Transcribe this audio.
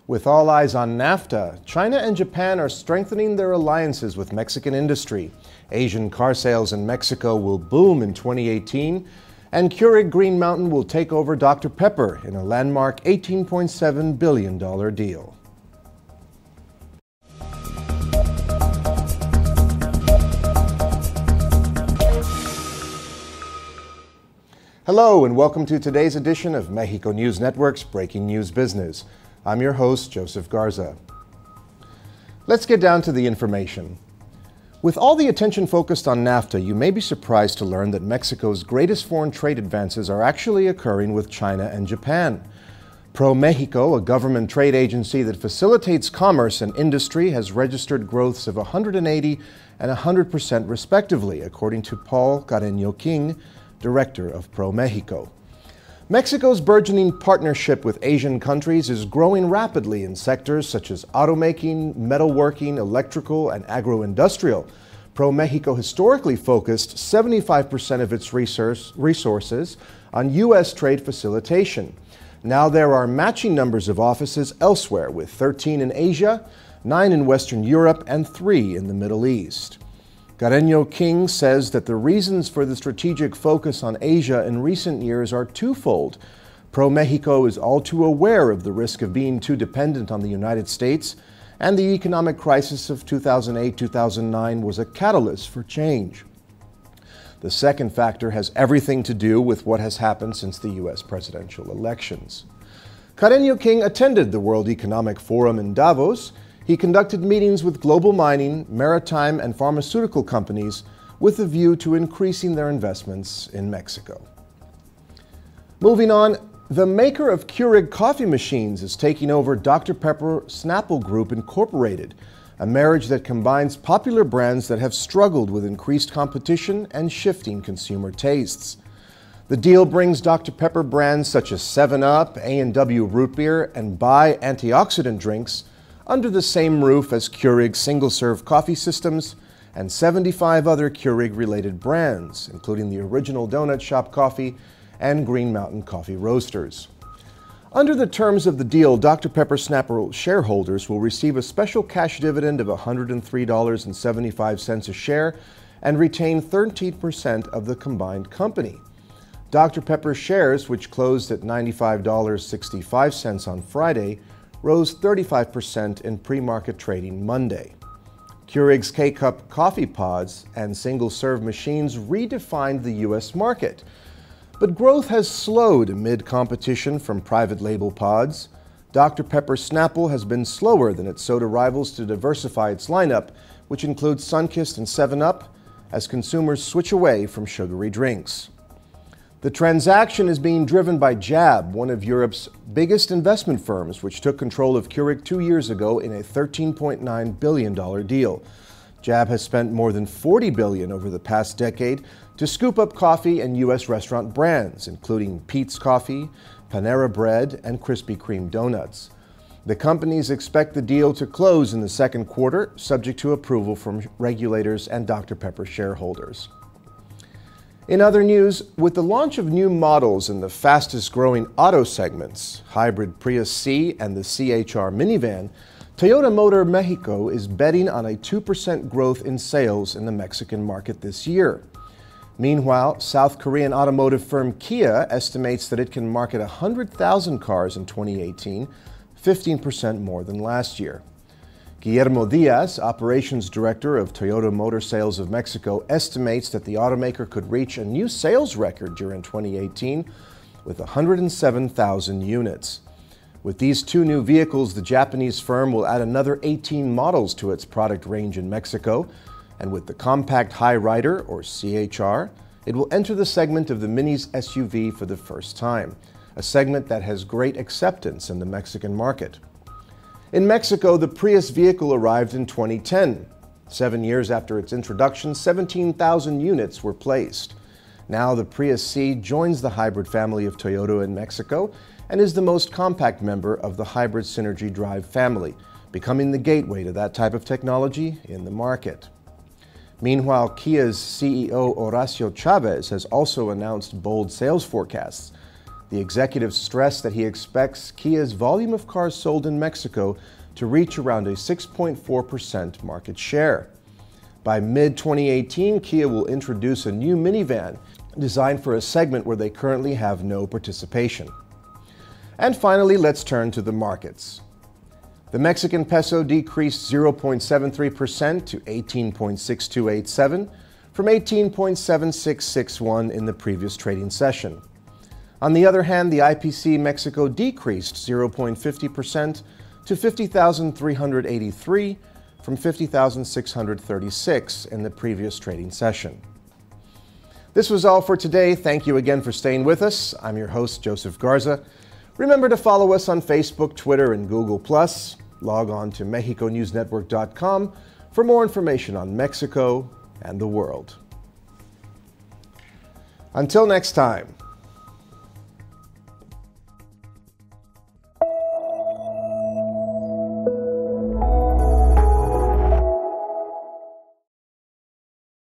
With all eyes on NAFTA, China and Japan are strengthening their alliances with Mexican industry. Asian car sales in Mexico will boom in 2018, and Keurig Green Mountain will take over Dr. Pepper in a landmark $18.7 billion deal. Hello and welcome to today's edition of Mexico News Network's Breaking News Business. I'm your host, Joseph Garza. Let's get down to the information. With all the attention focused on NAFTA, you may be surprised to learn that Mexico's greatest foreign trade advances are actually occurring with China and Japan. ProMexico, a government trade agency that facilitates commerce and industry, has registered growths of 180 and 100% respectively, according to Paul Carreño King, director of ProMexico. Mexico's burgeoning partnership with Asian countries is growing rapidly in sectors such as automaking, metalworking, electrical, and agro-industrial. ProMexico historically focused 75% of its resources on U.S. trade facilitation. Now there are matching numbers of offices elsewhere, with 13 in Asia, 9 in Western Europe, and 3 in the Middle East. Carreño King says that the reasons for the strategic focus on Asia in recent years are twofold. ProMexico is all too aware of the risk of being too dependent on the United States, and the economic crisis of 2008-2009 was a catalyst for change. The second factor has everything to do with what has happened since the U.S. presidential elections. Carreño King attended the World Economic Forum in Davos. He conducted meetings with global mining, maritime, and pharmaceutical companies with a view to increasing their investments in Mexico. Moving on, the maker of Keurig coffee machines is taking over Dr. Pepper Snapple Group Incorporated, a marriage that combines popular brands that have struggled with increased competition and shifting consumer tastes. The deal brings Dr. Pepper brands such as 7-Up, A&W Root Beer, and Bai antioxidant drinks under the same roof as Keurig single-serve coffee systems and 75 other Keurig-related brands, including the Original Donut Shop Coffee and Green Mountain Coffee Roasters. Under the terms of the deal, Dr. Pepper Snapple shareholders will receive a special cash dividend of $103.75 a share and retain 13% of the combined company. Dr. Pepper shares, which closed at $95.65 on Friday, rose 35% in pre-market trading Monday. Keurig's K-Cup coffee pods and single-serve machines redefined the U.S. market. But growth has slowed amid competition from private label pods. Dr. Pepper Snapple has been slower than its soda rivals to diversify its lineup, which includes Sunkist and 7-Up, as consumers switch away from sugary drinks. The transaction is being driven by JAB, one of Europe's biggest investment firms, which took control of Keurig 2 years ago in a $13.9 billion deal. JAB has spent more than $40 billion over the past decade to scoop up coffee and U.S. restaurant brands, including Peet's Coffee, Panera Bread, and Krispy Kreme donuts. The companies expect the deal to close in the second quarter, subject to approval from regulators and Dr. Pepper shareholders. In other news, with the launch of new models in the fastest-growing auto segments, hybrid Prius C and the CHR minivan, Toyota Motor Mexico is betting on a 2% growth in sales in the Mexican market this year. Meanwhile, South Korean automotive firm Kia estimates that it can market 100,000 cars in 2018, 15% more than last year. Guillermo Diaz, operations director of Toyota Motor Sales of Mexico, estimates that the automaker could reach a new sales record during 2018 with 107,000 units. With these two new vehicles, the Japanese firm will add another 18 models to its product range in Mexico, and with the Compact High Rider, or CHR, it will enter the segment of the Minis SUV for the first time, a segment that has great acceptance in the Mexican market. In Mexico, the Prius vehicle arrived in 2010. 7 years after its introduction, 17,000 units were placed. Now the Prius C joins the hybrid family of Toyota in Mexico and is the most compact member of the hybrid Synergy Drive family, becoming the gateway to that type of technology in the market. Meanwhile, Kia's CEO Horacio Chavez has also announced bold sales forecasts. The executive stressed that he expects Kia's volume of cars sold in Mexico to reach around a 6.4% market share. By mid-2018, Kia will introduce a new minivan designed for a segment where they currently have no participation. And finally, let's turn to the markets. The Mexican peso decreased 0.73% to 18.6287 from 18.7661 in the previous trading session. On the other hand, the IPC Mexico decreased 0.50% to 50,383 from 50,636 in the previous trading session. This was all for today. Thank you again for staying with us. I'm your host, Joseph Garza. Remember to follow us on Facebook, Twitter, and Google+. Log on to MexicoNewsNetwork.com for more information on Mexico and the world. Until next time.